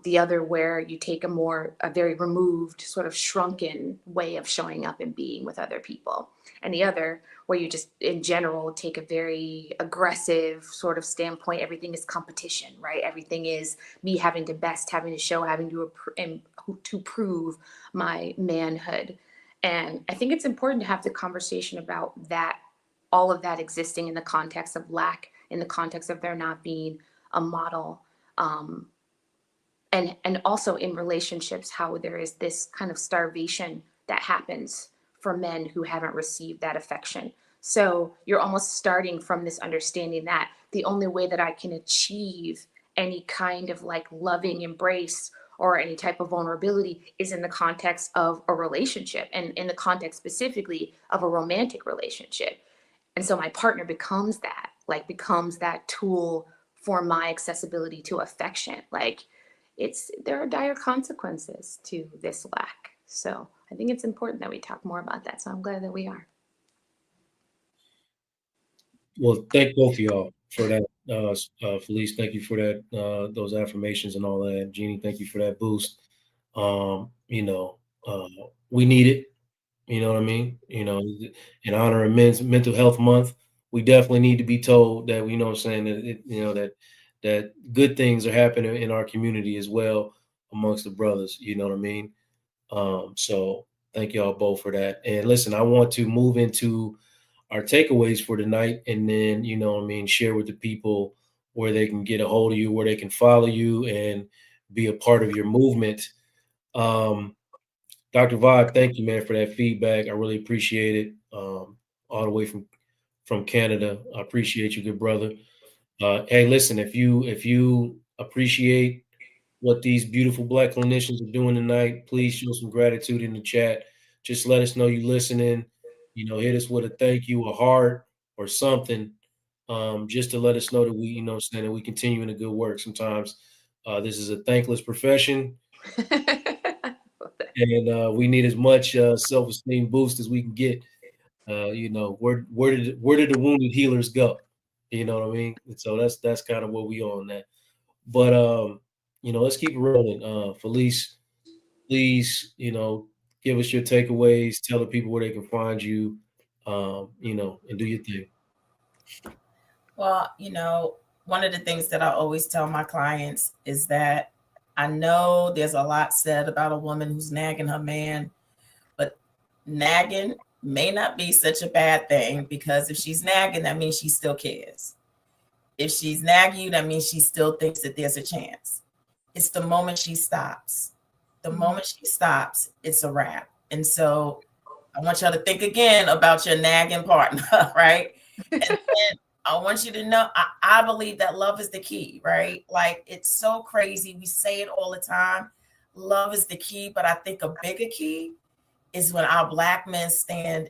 The other where you take a very removed, sort of shrunken way of showing up and being with other people. And the other where you just in general take a very aggressive sort of standpoint. Everything is competition, right? Everything is me having to best, having to show, having to prove my manhood. And I think it's important to have the conversation about that, all of that existing in the context of lack, in the context of there not being a model. And also in relationships, how there is this kind of starvation that happens for men who haven't received that affection. So you're almost starting from this understanding that the only way that I can achieve any kind of like loving embrace or any type of vulnerability is in the context of a relationship, and in the context specifically of a romantic relationship. And so my partner becomes that, like becomes that tool for my accessibility to affection. Like there are dire consequences to this lack. So I think it's important that we talk more about that. So I'm glad that we are. Well, thank both of y'all for that. Felice, thank you for that, those affirmations and all that. Jeannie, thank you for that boost. You know, we need it. You know what I mean? You know, in honor of Men's Mental Health Month, we definitely need to be told that, you know what I'm saying, that that good things are happening in our community as well amongst the brothers. You know what I mean? So thank y'all both for that. And listen, I want to move into our takeaways for tonight, and then, you know what I mean, share with the people where they can get a hold of you, where they can follow you and be a part of your movement. Um, Dr. Vibe, thank you, man, for that feedback. I really appreciate it. All the way from Canada. I appreciate you, good brother. Hey, listen, if you appreciate what these beautiful Black clinicians are doing tonight, please show some gratitude in the chat. Just let us know you listening. You know, hit us with a thank you, a heart, or something, just to let us know that we, you know, what I'm saying, that we continue in the good work. Sometimes this is a thankless profession, and we need as much self-esteem boost as we can get. You know, where did the wounded healers go? You know what I mean? And so that's kind of what we on that. But you know, let's keep it rolling. Felice, please, you know, give us your takeaways. Tell the people where they can find you. You know, and do your thing. Well, one of the things that I always tell my clients is that I know there's a lot said about a woman who's nagging her man, but nagging may not be such a bad thing, because if she's nagging, that means she still cares. If she's nagging you, that means she still thinks that there's a chance. It's the moment she stops. The moment she stops, it's a wrap. And so I want y'all to think again about your nagging partner, right? And then I want you to know, I believe that love is the key, right? Like, it's so crazy. We say it all the time. Love is the key, but I think a bigger key is when our Black men stand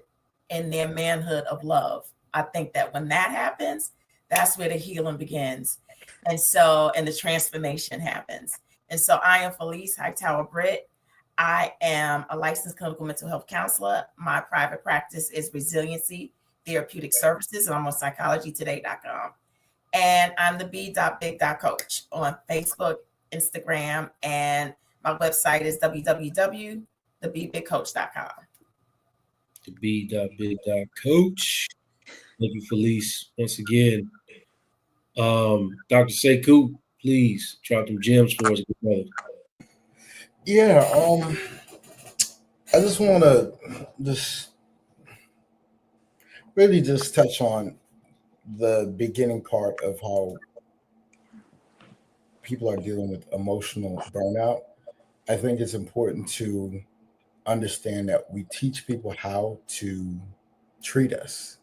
in their manhood of love. I think that when that happens, that's where the healing begins. And the transformation happens. And so I am Felice Hightower-Britt. I am a licensed clinical mental health counselor. My private practice is Resiliency Therapeutic Services, and I'm on psychologytoday.com. And I'm the b.big.coach on Facebook, Instagram, and my website is www.thebebigcoach.com. The B.Big.Coach. Thank you, Felice, once again. Dr. Sekou, please drop them gems for us, good brother. Yeah, I just want to just really just touch on the beginning part of how people are dealing with emotional burnout. I think it's important to understand that we teach people how to treat us.